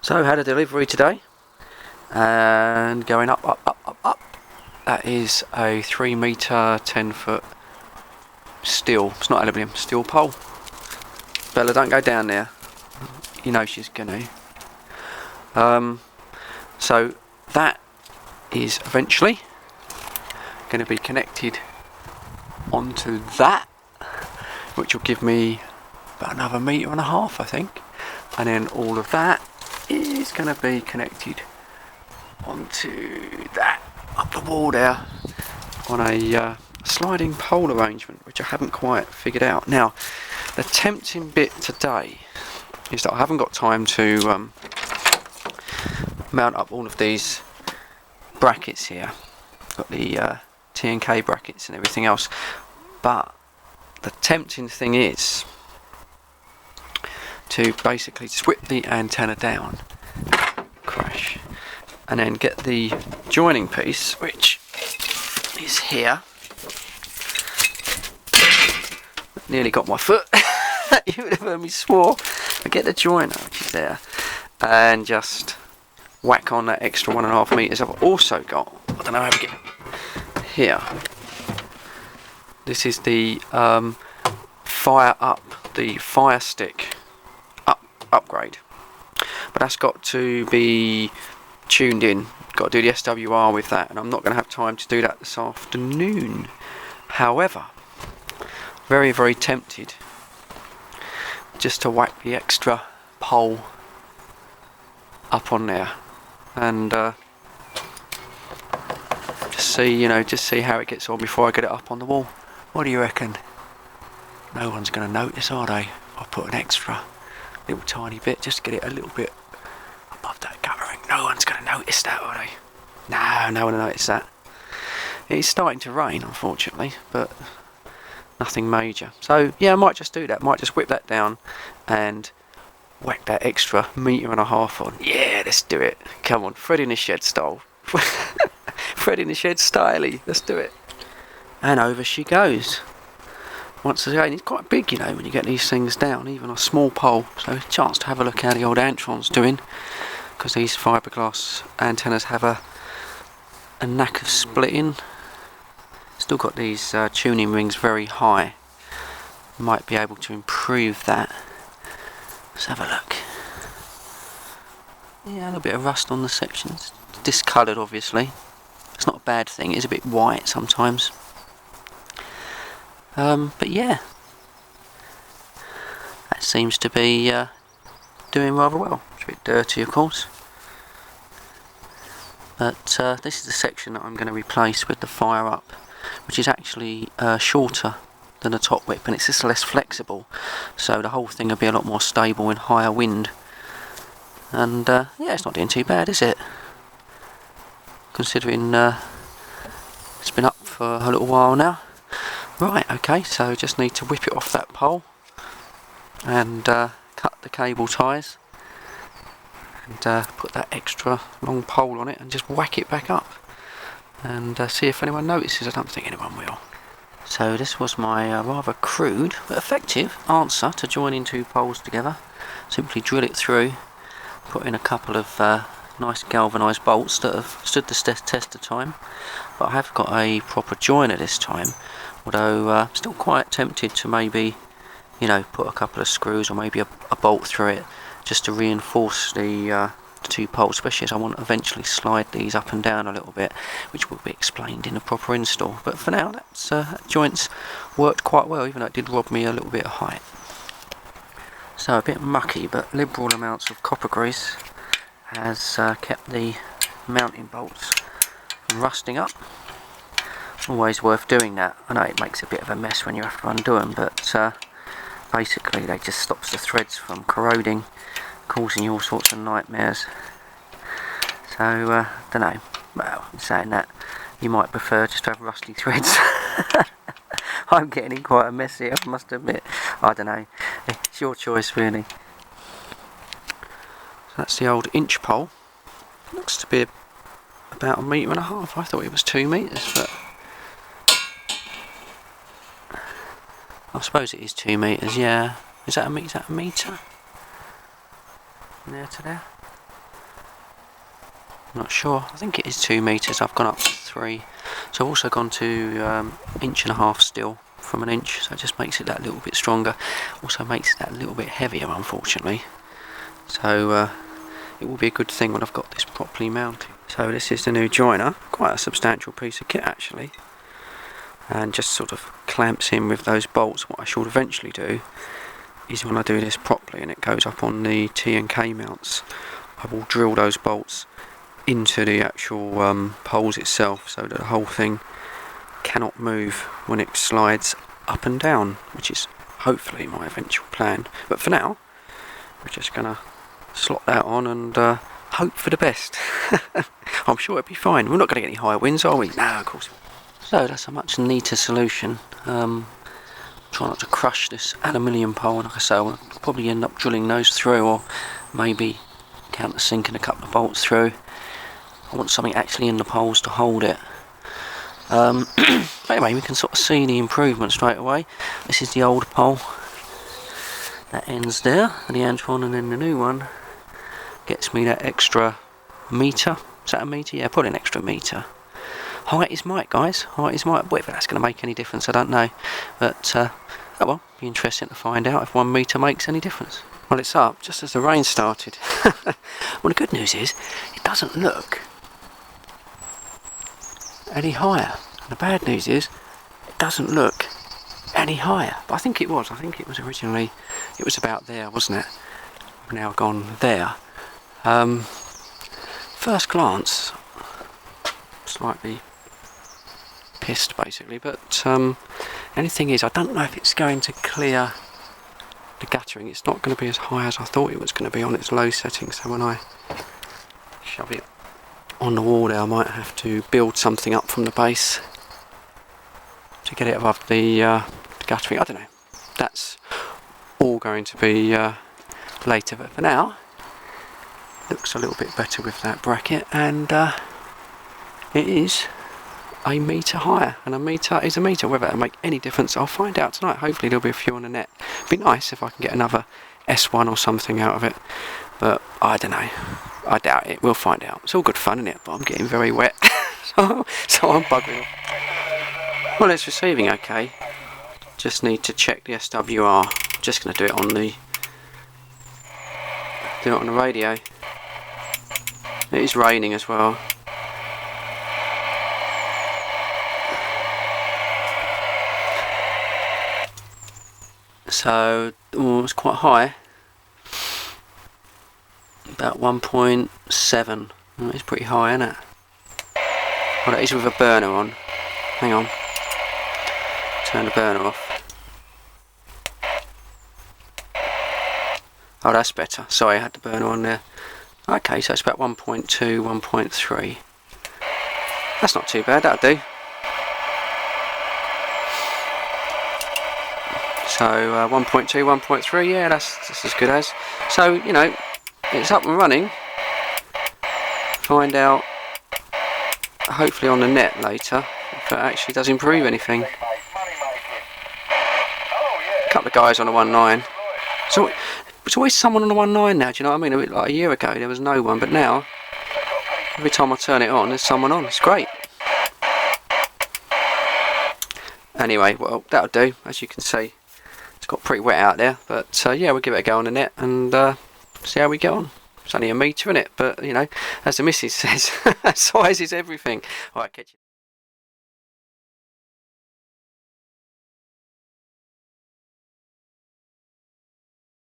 So had a delivery today, and going up. That is a 3 metre 10 foot steel, it's not aluminium, steel pole. Bella, don't go down there, you know she's gonna. So that is eventually going to be connected onto that, which will give me about another 1.5 meters, I think, and then all of that is going to be connected onto that up the wall there on a sliding pole arrangement, which I haven't quite figured out. Now, the tempting bit today is that I haven't got time to mount up all of these brackets here. Got the T&K brackets and everything else, but the tempting thing is to basically just whip the antenna down, crash, and then get the joining piece, which is here. Nearly got my foot. You would have heard me swore. I get the joiner, which is there, and just whack on that extra 1.5 meters. I've also got, I don't know how to get here. This is the fire stick upgrade, but that's got to be tuned in. Got to do the SWR with that, and I'm not going to have time to do that this afternoon. However, very, very tempted just to whack the extra pole up on there and just see how it gets on before I get it up on the wall. What do you reckon? No one's going to notice, are they? I'll put an extra little tiny bit just to get it a little bit above that guttering. No one's going to notice that, are they? No one will notice that. It's starting to rain, unfortunately, but nothing major. So yeah, I might just do that. Might just whip that down and whack that extra 1.5 meters on. Yeah, let's do it. Come on, Fred in the Shed style. Fred in the Shed styly. Let's do it. And over she goes. Once again, it's quite big, you know, when you get these things down, even a small pole. So a chance to have a look how the old Antron's doing, because these fiberglass antennas have a knack of splitting. Still got these tuning rings very high. Might be able to improve that. Let's have a look. Yeah, a little bit of rust on the sections. Discoloured, obviously. It's not a bad thing. It's a bit white sometimes. But yeah, that seems to be doing rather well. It's a bit dirty, of course. But this is the section that I'm going to replace with the fire up, which is actually shorter than the top whip, and it's just less flexible, so the whole thing will be a lot more stable in higher wind. And yeah, it's not doing too bad, is it? Considering it's been up for a little while now. Right, okay, so just need to whip it off that pole and cut the cable ties and put that extra long pole on it and just whack it back up and see if anyone notices. I don't think anyone will. So this was my rather crude but effective answer to joining two poles together. Simply drill it through, put in a couple of nice galvanised bolts that have stood the test of time, but I have got a proper joiner this time, although still quite tempted to maybe, you know, put a couple of screws or maybe a bolt through it just to reinforce the two poles, especially as I want to eventually slide these up and down a little bit, which will be explained in a proper install. But for now, that joint's worked quite well, even though it did rob me a little bit of height. So a bit mucky, but liberal amounts of copper grease has kept the mounting bolts from rusting up. Always worth doing that. I know it makes a bit of a mess when you have to undo them, but basically that just stops the threads from corroding, causing you all sorts of nightmares. So don't know, well, in saying that, you might prefer just to have rusty threads. I'm getting in quite a mess here, I must admit. I don't know, it's your choice really. So that's the old inch pole. Looks to be about 1.5 meters. I thought it was 2 meters, but I suppose it is 2 meters, yeah. Is that a meter? There to there? not sure. I think it is 2 metres. I've gone up to 3. So I've also gone to 1.5 steel from 1 inch. So it just makes it that little bit stronger. Also makes it that little bit heavier, unfortunately. So it will be a good thing when I've got this properly mounted. So this is the new joiner. Quite a substantial piece of kit actually. And just sort of clamps in with those bolts. What I should eventually do is when I do this properly and it goes up on the T and K mounts, I will drill those bolts into the actual poles itself so that the whole thing cannot move when it slides up and down, which is hopefully my eventual plan. But for now, we're just going to slot that on and hope for the best. I'm sure it'll be fine. We're not going to get any high winds, are we? No, of course. So that's a much neater solution. Try not to crush this aluminium pole. Like I say, I'll probably end up drilling those through, or maybe countersinking a couple of bolts through. I want something actually in the poles to hold it. But anyway, we can sort of see the improvement straight away. This is the old pole. That ends there, the Antron, and then the new one gets me that extra metre. Is that a metre? Yeah, probably an extra metre. Height is might, guys. Height is might. Whether that's going to make any difference, I don't know. But, oh well, be interesting to find out if 1 metre makes any difference. Well, it's up just as the rain started. Well, the good news is, it doesn't look any higher. And the bad news is, it doesn't look any higher. But I think it was. I think it was originally, it was about there, wasn't it? We've now gone there. First glance, slightly pissed basically, but the only thing is I don't know if it's going to clear the guttering. It's not going to be as high as I thought it was going to be on its low setting, so when I shove it on the wall there I might have to build something up from the base to get it above the guttering. I don't know, that's all going to be later, but for now looks a little bit better with that bracket, and it is a metre higher, and a metre is a metre. Whether it'll make any difference, I'll find out tonight. Hopefully there'll be a few on the net. It'd be nice if I can get another S1 or something out of it, but I don't know. I doubt it. We'll find out. It's all good fun, isn't it? But I'm getting very wet, so I'm buggering off. Well, it's receiving okay. Just need to check the SWR. Just going to do it on the radio. It is raining as well. So, it's quite high. About 1.7. It's pretty high, isn't it? Well, that is with a burner on. Hang on. Turn the burner off. Oh, that's better. Sorry, I had the burner on there. Okay, so it's about 1.2, 1.3. That's not too bad, that'll do. So 1.2, 1.3, yeah, that's as good as. So, you know, it's up and running. Find out, hopefully on the net later, if it actually does improve anything. A couple of guys on a 1.9. So it's always someone on a 1.9 now, do you know what I mean? Like a year ago there was no one, but now every time I turn it on there's someone on. It's great. Anyway, well, that'll do. As you can see, it's got pretty wet out there, but yeah, we'll give it a go on the net and see how we get on. It's only a metre in it, but you know, as the missus says, size is everything. Alright, catch you.